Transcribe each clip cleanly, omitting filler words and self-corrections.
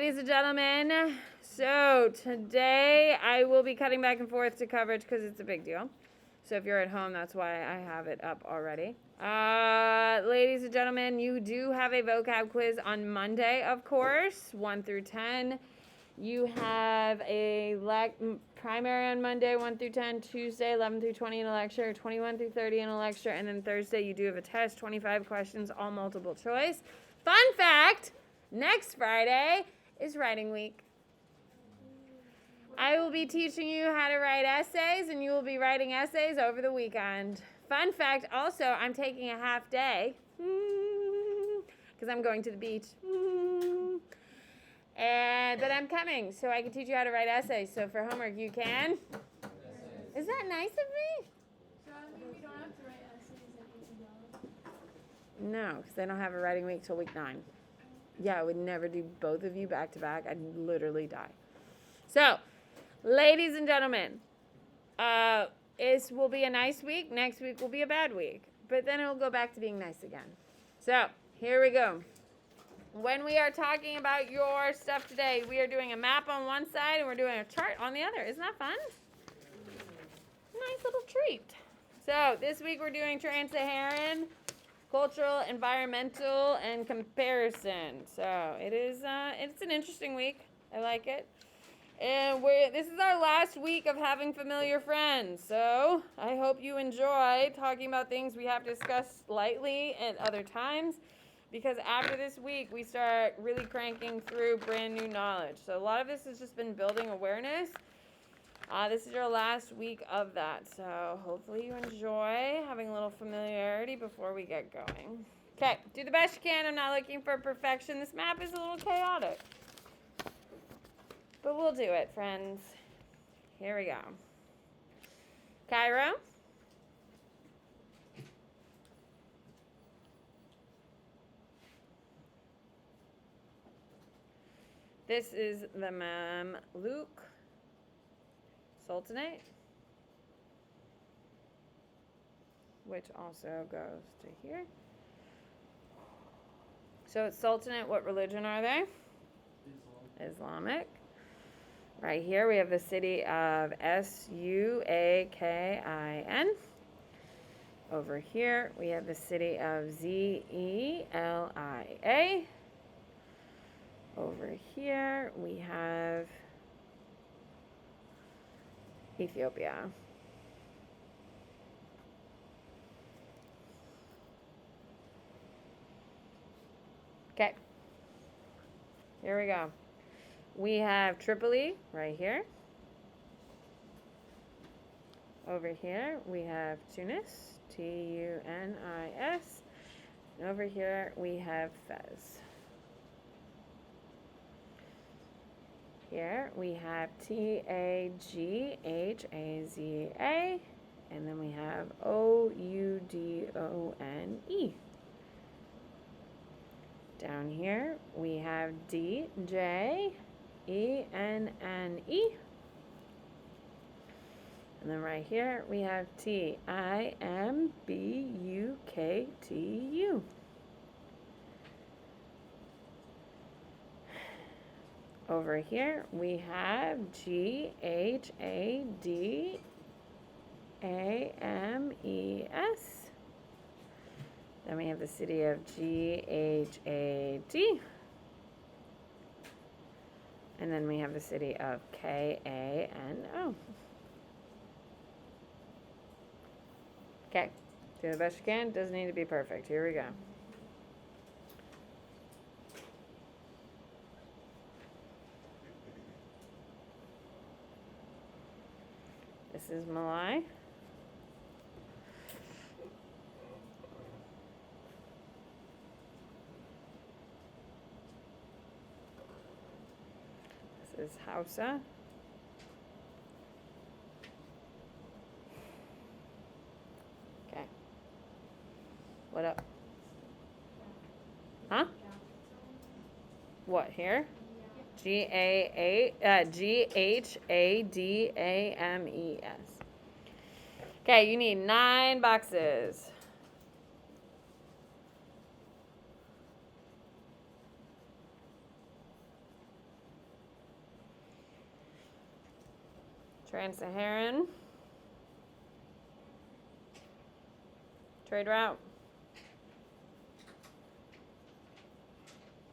ladies and gentlemen. So today I will be cutting back and forth to coverage because it's a big deal. So if you're at home, that's why I have it up already. Ladies and gentlemen, you do have a vocab quiz on Monday, of course, 1 through 10. You have a primary on Monday, 1 through 10, Tuesday, 11 through 20 in a lecture, 21 through 30 in a lecture, and then Thursday you do have a test, 25 questions, all multiple choice. Fun fact, next Friday is writing week. I will be teaching you how to write essays, and you will be writing essays over the weekend. Fun fact, also, I'm taking a half day because I'm going to the beach. But I'm coming, so I can teach you how to write essays. So for homework, you can. Is that nice of me? So I mean, we don't have to write essays at $18? No, because they don't have a writing week till week 9. Yeah, I would never do both of you back to back. I'd literally die. So, ladies and gentlemen, it will be a nice week. Next week will be a bad week. But then it will go back to being nice again. So, here we go. When we are talking about your stuff today, we are doing a map on one side and we're doing a chart on the other. Isn't that fun? Nice little treat. So, this week we're doing Trans-Saharan, cultural, environmental, and comparison. So, it's an interesting week. I like it. And this is our last week of having familiar friends. So I hope you enjoy talking about things we have discussed lightly at other times, because after this week we start really cranking through brand new knowledge. So a lot of this has just been building awareness. This is your last week of that. So hopefully you enjoy having a little familiarity before we get going. Okay, do the best you can. I'm not looking for perfection. This map is a little chaotic. But we'll do it, friends. Here we go. Cairo. This is the Mamluk Sultanate, which also goes to here. So it's Sultanate. What religion are they? Islamic. Right here we have the city of Suakin. Over here we have the city of Zelia. Over here we have Ethiopia. Okay. Here we go. We have Tripoli right here. Over here, we have Tunis, Tunis. And over here, we have Fez. Here, we have Taghaza. And then we have Oudone. Down here, we have DJ. ENNE. And then right here we have TIMBUKTU. Over here we have GHADAMES. Then we have the city of GHAD. And then we have the city of KANO. Okay, do the best you can. Doesn't need to be perfect. Here we go. This is Malai. This is Hausa. Okay. What up? Huh? What, here? GHADAMES. Okay, you need 9 boxes. Trans-Saharan. Trade route.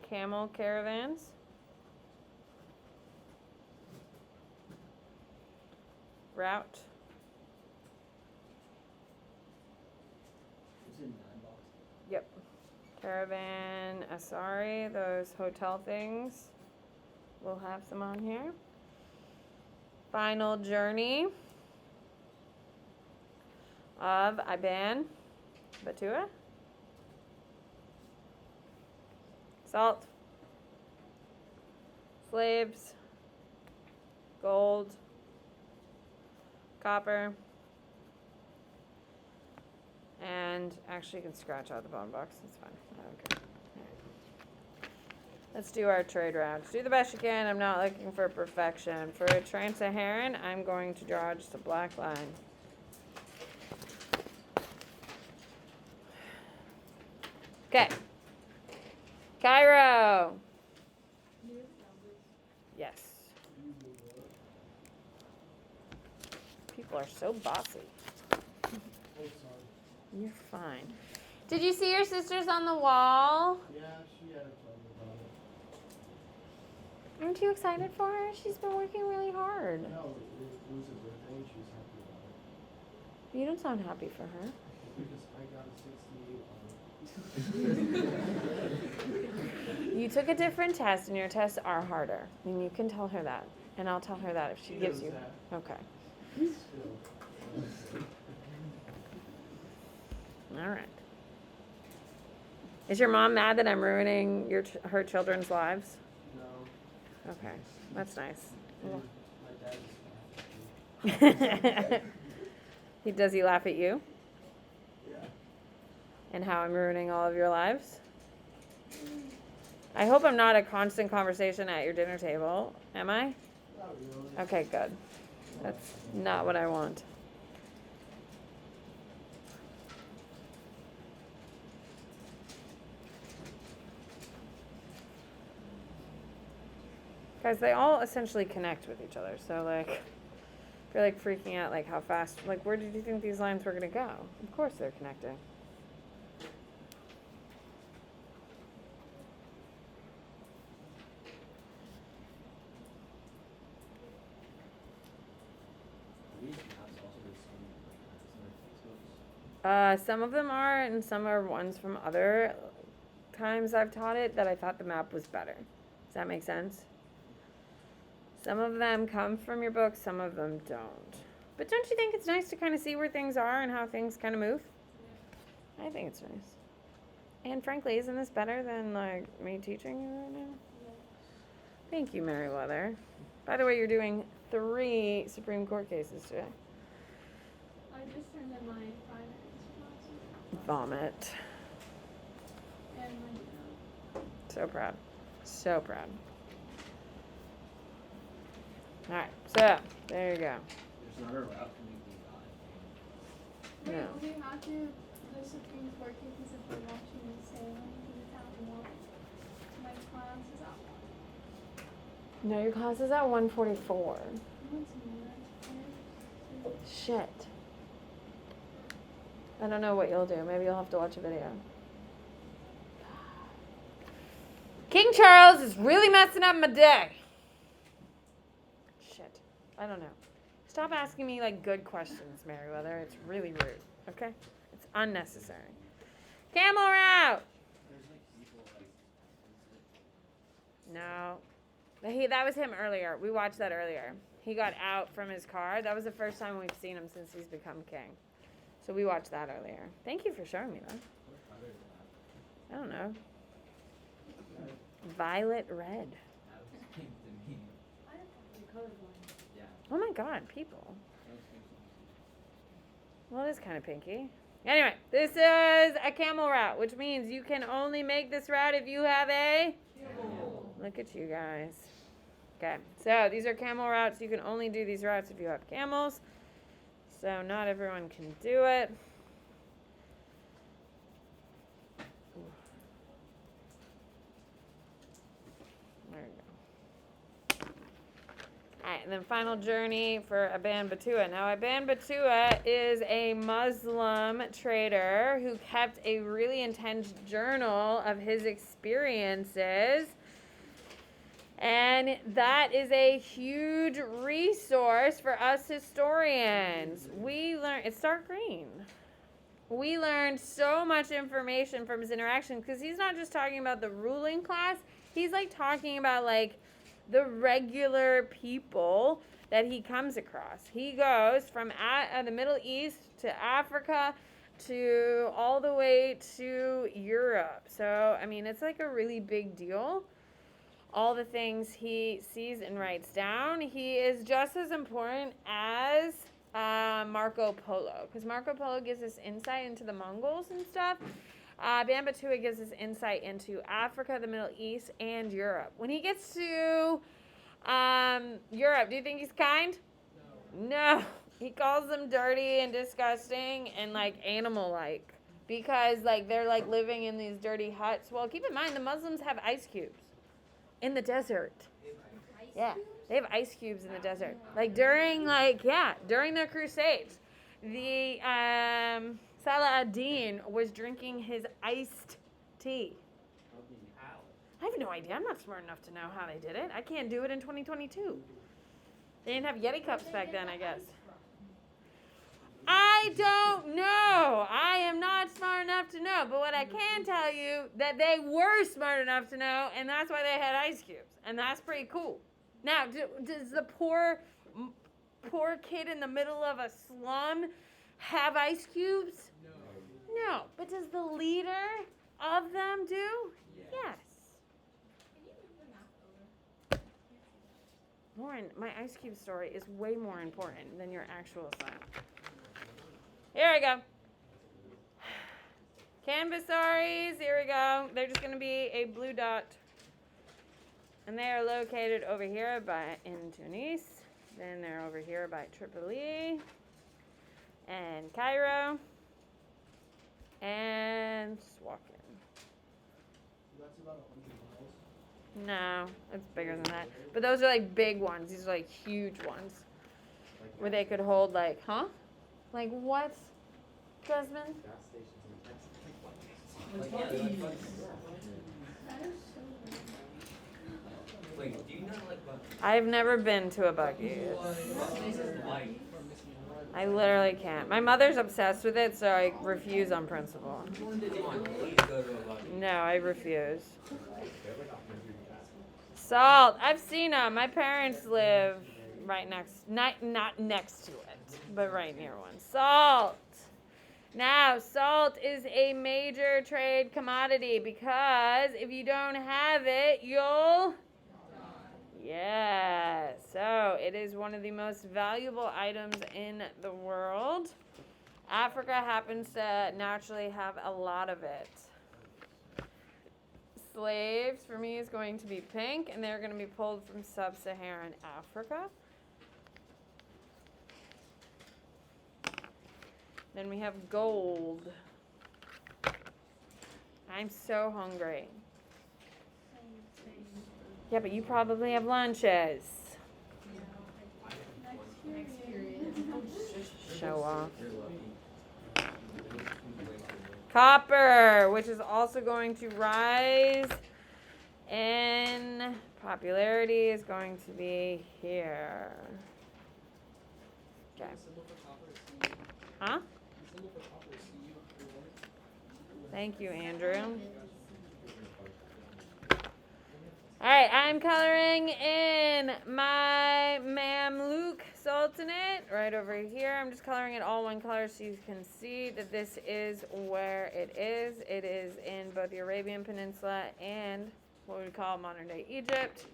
Camel caravans. Route. Yep. Caravan Asari, those hotel things. We'll have some on here. Final journey of Iban Batua. Salt. Slaves. Gold. Copper. And actually you can scratch out the bottom box, that's fine. I don't care. Let's do our trade routes. Do the best you can. I'm not looking for perfection. For a Trans-Saharan, I'm going to draw just a black line. Okay. Cairo. Yes. People are so bossy. You're fine. Did you see your sisters on the wall? Yeah, she had a trouble about it. Aren't you excited for her? She's been working really hard. No, it was her birthday and she was happy about it. You don't sound happy for her. Because I got a 68 on it. You took a different test and your tests are harder. And you can tell her that. And I'll tell her that if she gives you. Okay. Still. All right. Is your mom mad that I'm ruining her children's lives? No. Okay, that's nice. My dad is Does he laugh at you? Yeah. And how I'm ruining all of your lives? I hope I'm not a constant conversation at your dinner table. Am I? Not really. Okay, good. That's not what I want. Guys, they all essentially connect with each other. So, like, you're, like, freaking out, like, how fast, like, where did you think these lines were going to go? Of course they're connecting. Some of them are, and some are ones from other times I've taught it that I thought the map was better. Does that make sense? Some of them come from your book, some of them don't. But don't you think it's nice to kind of see where things are and how things kind of move? I think it's nice. And frankly, isn't this better than, like, me teaching you right now? Thank you, Meriwether. By the way, you're doing 3 Supreme Court cases today. I just turned in my primaries for last week. Vomit. And my So proud. So proud. All right, so there you go. There's not a route to make the Wait, No. we have to the Supreme Court cases if we're watching the sailing to the town wall. My class is at 1. No, your class is at 1:44. What's more? Shit. I don't know what you'll do. Maybe you'll have to watch a video. King Charles is really messing up my day. Shit. I don't know. Stop asking me, like, good questions, Meriwether. It's really rude. Okay? It's unnecessary. Camel route. There's like people like No. That was him earlier. We watched that earlier. He got out from his car. That was the first time we've seen him since he's become king. So we watched that earlier. Thank you for showing me that. what color is that? I don't know. Violet red. That was pink to me. I don't know colorblind. Yeah. Oh my god, people. That was pink to me. Well, it is kind of pinky. Anyway, this is a camel route, which means you can only make this route if you have a... Look at you guys. Okay, so these are camel routes. You can only do these routes if you have camels. So not everyone can do it. There we go. All right, and then final journey for Aban Batua. Now, Aban Batua is a Muslim trader who kept a really intense journal of his experiences. And that is a huge resource for us historians. It's dark green. We learned so much information from his interaction because he's not just talking about the ruling class. He's like talking about like the regular people that he comes across. He goes from the Middle East to Africa to all the way to Europe. So, I mean, it's like a really big deal. All the things he sees and writes down. He is just as important as Marco Polo, because Marco Polo gives us insight into the Mongols and stuff. Aban Batua gives us insight into Africa, the Middle East, and Europe. When he gets to Europe, do you think he's kind? No. He calls them dirty and disgusting and like animal-like because like they're like living in these dirty huts. Well, keep in mind the Muslims have ice cubes. In the desert. Yeah, they have ice cubes in the desert. Like during their crusades, the Salah ad-Din was drinking his iced tea. I have no idea. I'm not smart enough to know how they did it. I can't do it in 2022. They didn't have Yeti cups back then, I guess. I don't know. I am not smart enough to know. But what I can tell you, that they were smart enough to know, and that's why they had ice cubes. And that's pretty cool. Now, does the poor kid in the middle of a slum have ice cubes? No. But does the leader of them do? Yes. Lauren, my ice cube story is way more important than your actual asylum. Here we go. Canvasaries, here we go. They're just going to be a blue dot. And they are located over here in Tunis. Then they're over here by Tripoli and Cairo and Swakin. That's about 100 miles. No, it's bigger than that. But those are like big ones. These are like huge ones. Where they could hold like, huh? Like what, Desmond? Gas stations in Texas. That is so weird. Wait, do you not like buses? I've never been to a buggy. Like, I literally can't. My mother's obsessed with it, so I refuse on principle. come on, please go to a buggy. No, I refuse. Salt. I've seen them. My parents live right not next to it, but right near one. Salt. Now, salt is a major trade commodity because if you don't have it, you'll... Yeah, so it is one of the most valuable items in the world. Africa happens to naturally have a lot of it. Slaves, for me, is going to be pink, and they're going to be pulled from sub-Saharan Africa. Then we have gold. I'm so hungry. Yeah, but you probably have lunches. Next period. Show off. You're lucky. Copper, which is also going to rise in popularity, is going to be here. Okay. Huh? Thank you, Andrew. All right, I'm coloring in my Mamluk Sultanate right over here. I'm just coloring it all one color so you can see that this is where it is. It is in both the Arabian Peninsula and what we call modern-day Egypt.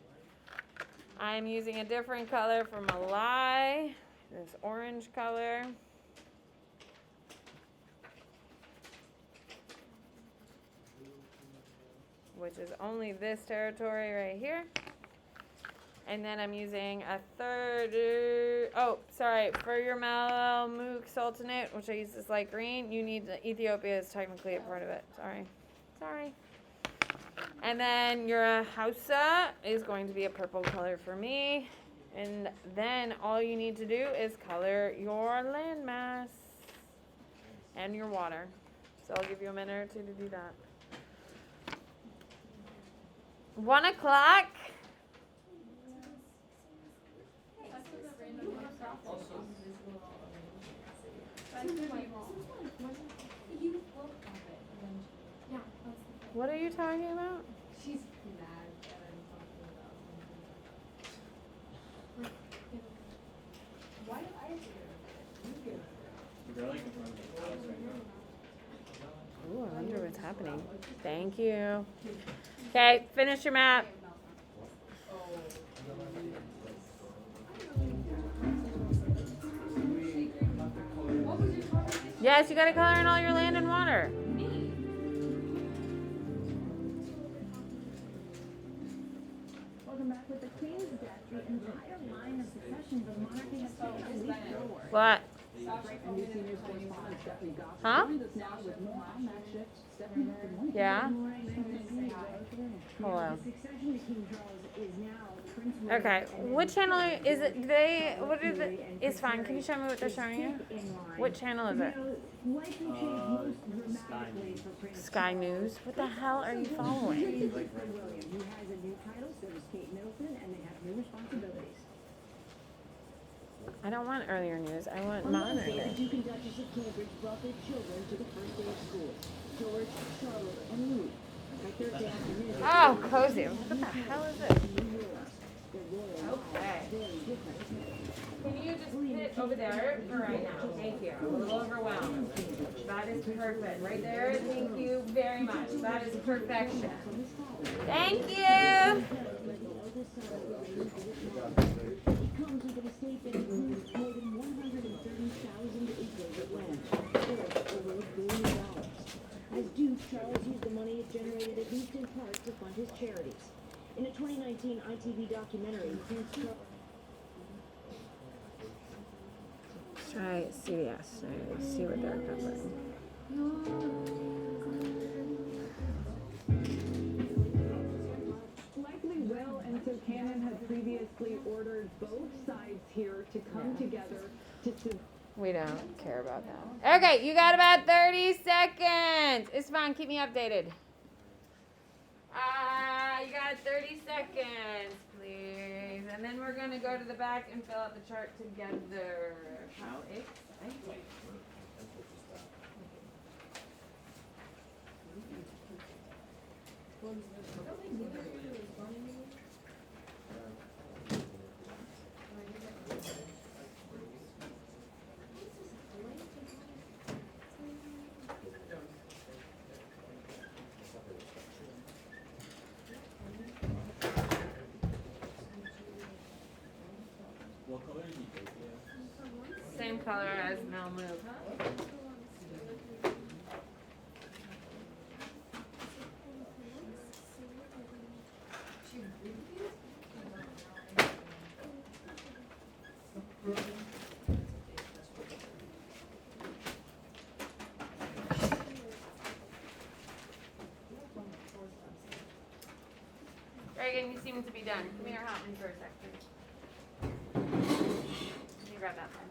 I'm using a different color for Malai, this orange color. Which is only this territory right here. And then I'm using a third, for your Mamluk Sultanate, which I use this light green, you need, Ethiopia is technically a part of it. Sorry. And then your Hausa is going to be a purple color for me. And then all you need to do is color your landmass and your water. So I'll give you a minute or two to do that. 1 o'clock? That's what the random one stops. Also, Yeah, that's the thing. What are you talking about? She's mad that I'm talking about something. Why do I have to get it? You get it. They're like in front of the house right now. Ooh, I wonder what's happening. Thank you. Okay, finish your map. What was your comment? Yes, you gotta color in all your land and water. Welcome back. With the Queen's death, the entire line of successions of monarchy has taken a leap forward. What? And new seniors correspondent Stephanie Goff Huh? joins us now with more on that shift. Stephanie, good morning. Yeah? The Hello. succession to King Charles is now Prince William. Okay, what channel is it? What is it? It's fine. Can you show me what they're showing you? What channel is it? Likely changed most dramatically for Prince Sky News. What the hell are you following? William, who has a new title, so does Kate Middleton, and they have new responsibilities. I don't want earlier news. I want On Wednesday, modern. the Duke and Duchess of Cambridge brought their children to the first day of school. George, Charlotte, and Louis. By Thursday afternoon, Oh, cozy. What the hell is this? New York. Their royal Okay. lives very different. Can you just sit over there for right now? Thank you. I'm a little overwhelmed. That is perfect. Right there. Thank you very much. That is perfection. Thank you. He comes with an estate that includes more than 130,000 acres of land, worth over $1 billion. As Duke, Charles used the money it generated at least in part to fund his charities. In a 2019 ITV documentary, Prince Charles Try CBS. See what they're covering. Likely Will and Sir Cannon had previously ordered both sides here to come together to We don't care about that. Okay, you got about 30 seconds. It's fine. Keep me updated. You got 30 seconds, please. And then we're going to go to the back and fill out the chart together. How exciting. What color is he basically? Same color as Mel Move. Reagan, you seem to be done. Come here, help me for a second. Can you grab that pen?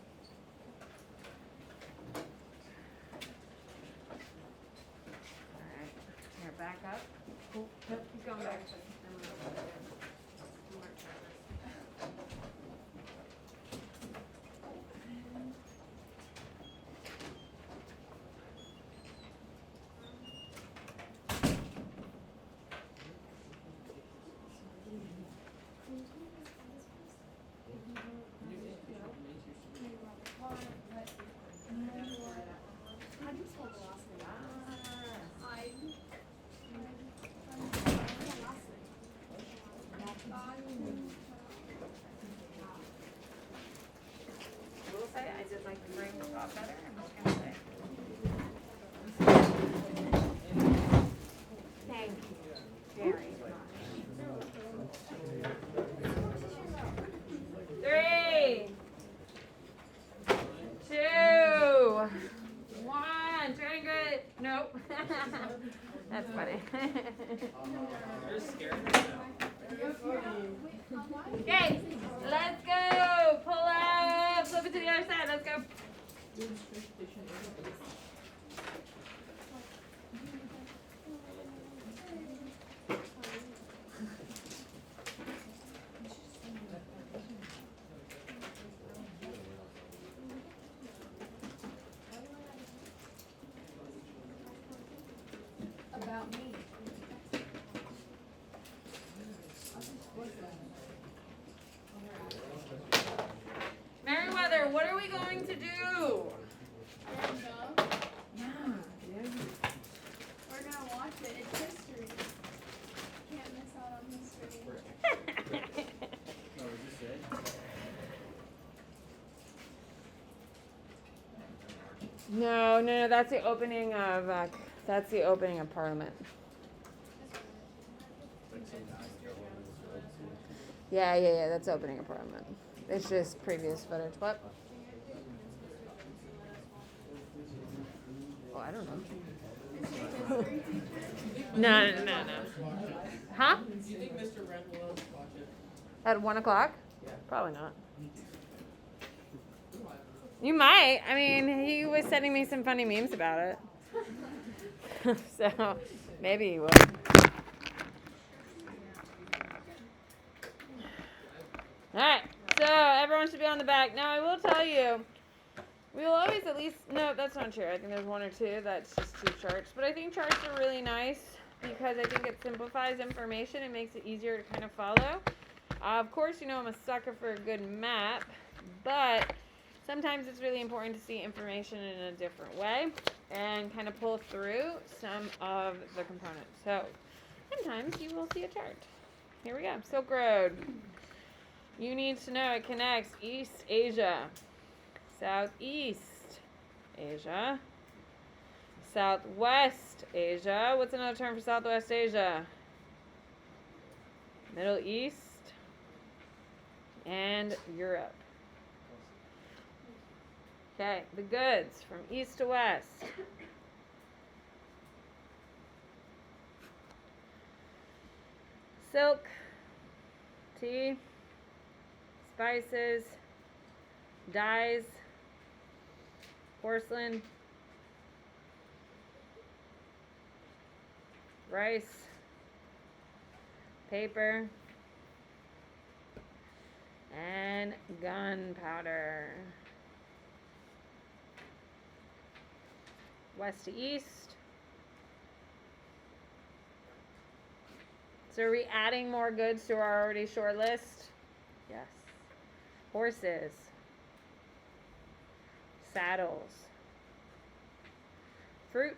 Alright, here, back up. Nope, keep going back. How do you spell the last name? I. I will say, I did like the ring spot better, I'm just gonna say. Thank you very much. 3, 2, 1, turning good. Nope. That's funny. you're scared right now. Okay, let's go. About me. Meriwether, what are we going to do? Random. We're gonna watch it. It's history. Can't miss out on history. Oh, is this it? No, that's the opening of Parliament. Like some time ago when it was Yeah, that's opening of Parliament. It's just previous footage. What? Oh, I don't know. Is your history teacher? No. Huh? Do you think Mr. Red will let us watch it? At 1 o'clock? Yeah. Probably not. You might. I mean, he was sending me some funny memes about it. So, maybe he will. Alright, so everyone should be on the back. Now, I will tell you, we will always at least, no, that's not true. I think there's one or two that's just two charts. But I think charts are really nice because I think it simplifies information. It makes it easier to kind of follow. Of course, you know I'm a sucker for a good map, but sometimes it's really important to see information in a different way and kind of pull through some of the components. So sometimes you will see a chart. Here we go. Silk Road. You need to know it connects East Asia, Southeast Asia, Southwest Asia. What's another term for Southwest Asia? Middle East and Europe. Okay, the goods from east to west. Silk, tea, spices, dyes, porcelain, rice, paper, and gunpowder. West to east. So are we adding more goods to our already short list? Yes. Horses. Saddles. Fruit.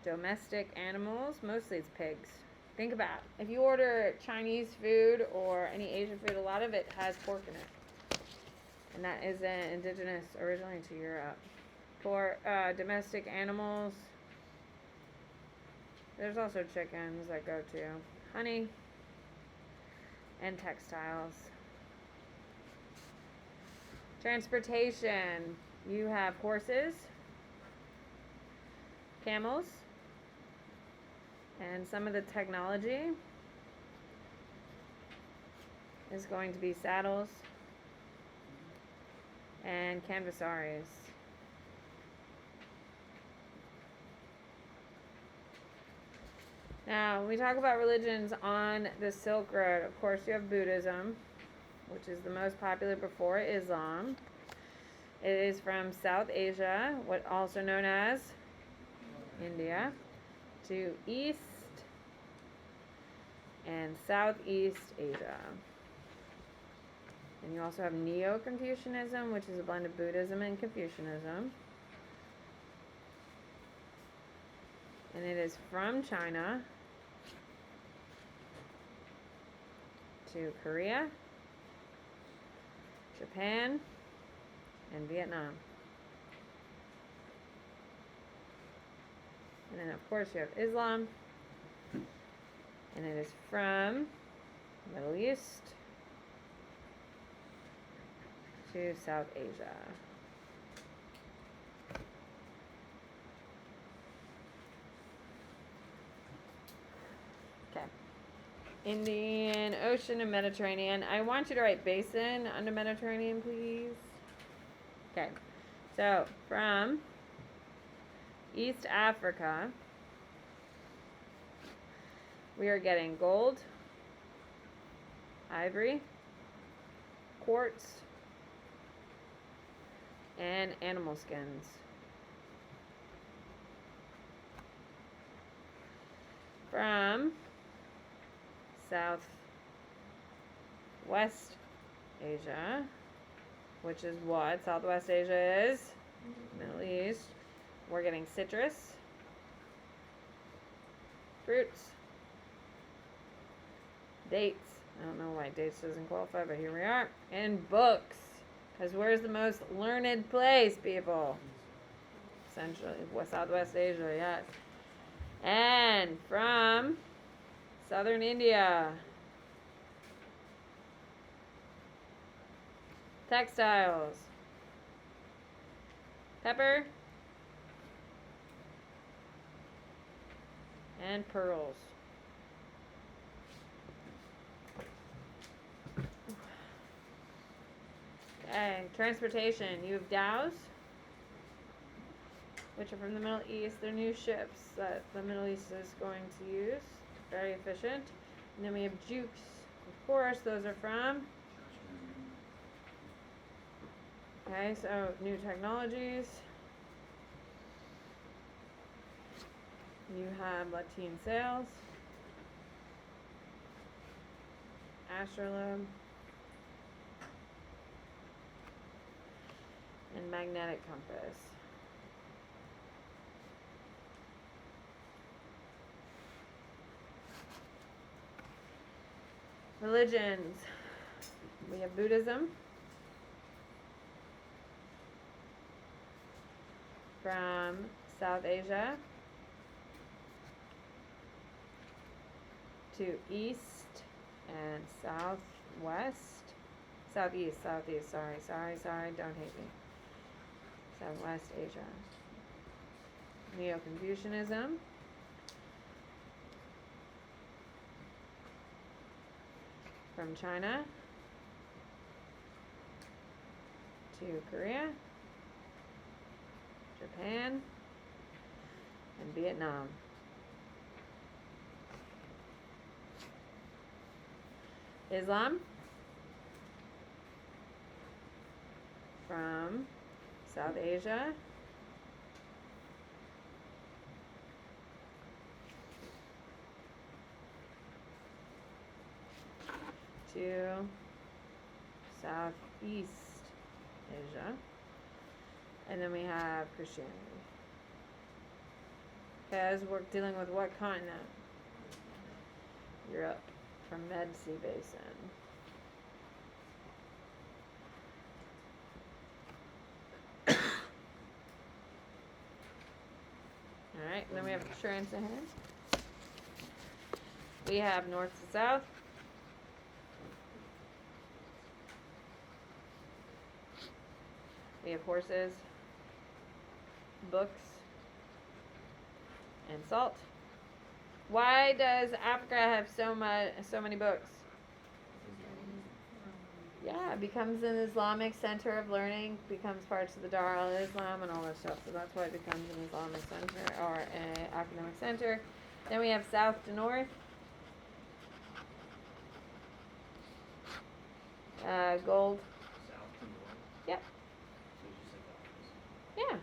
Domestic animals. Mostly it's pigs. Think about it. If you order Chinese food or any Asian food, a lot of it has pork in it. And that is indigenous originally to Europe. For domestic animals, there's also chickens that go to honey and textiles. Transportation, you have horses, camels, and some of the technology is going to be saddles and canvasaries. Now, when we talk about religions on the Silk Road, of course you have Buddhism, which is the most popular before Islam. It is from South Asia, what also known as India, to East and Southeast Asia. And you also have Neo-Confucianism, which is a blend of Buddhism and Confucianism. And it is from China to Korea, Japan, and Vietnam. And then of course you have Islam, and it is from Middle East to South Asia. Okay. Indian Ocean and Mediterranean. I want you to write basin under Mediterranean, please. Okay, so from East Africa, we are getting gold, ivory, quartz, and animal skins. From Southwest Asia, which is what Southwest Asia is, Middle East, we're getting citrus, fruits, dates. I don't know why dates doesn't qualify, but here we are. And books. Because where's the most learned place, people? Essentially, Southwest Asia, yes. And from southern India, textiles, pepper, and pearls. Okay, transportation. You have dhows, which are from the Middle East. They're new ships that the Middle East is going to use. Very efficient. And then we have jukes. Of course, those are from. Okay, so new technologies. You have lateen sails, astrolabe, and magnetic compass. Religions. We have Buddhism. From South Asia to east and southwest. Southeast, sorry, don't hate me. Southwest Asia. Neo-Confucianism. From China to Korea, Japan, and Vietnam. Islam. From South Asia to Southeast Asia. And then we have Christianity. Because we're dealing with what continent? Europe, from Med Sea Basin. Alright, and then we have Trans-Saharan. We have north to south. We have horses, books, and salt. Why does Africa have so many books? Yeah, it becomes an Islamic center of learning, becomes parts of the Dar al-Islam and all that stuff. So that's why it becomes an Islamic center or an academic center. Then we have south to north. Gold. South to north. Yep. So you just said that. Yeah.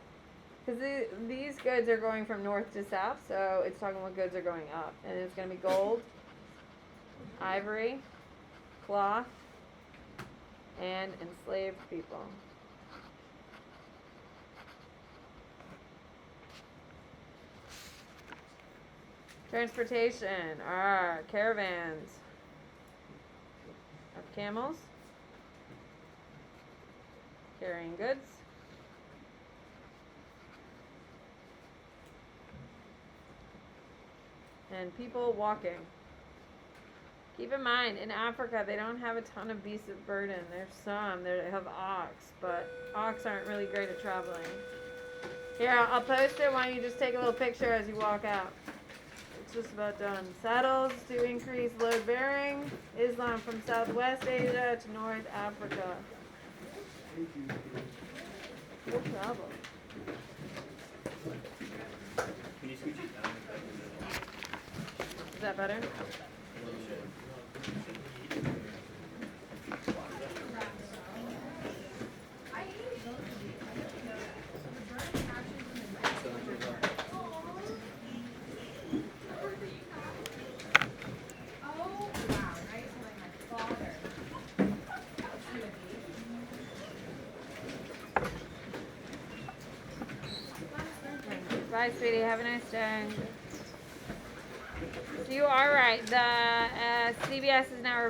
Because these goods are going from north to south, so it's talking what goods are going up. And it's going to be gold, ivory, cloth, and enslaved people. Transportation are caravans of camels carrying goods. And people walking. Keep in mind, in Africa, they don't have a ton of beasts of burden. There's some. They have ox, but ox aren't really great at traveling. Here, I'll post it. Why don't you just take a little picture as you walk out? It's just about done. Saddles to increase load bearing. Islam from Southwest Asia to North Africa. No problem. Can you scooch it down? Is that better? Bye, sweetie. Have a nice day. So you are right. The CBS is now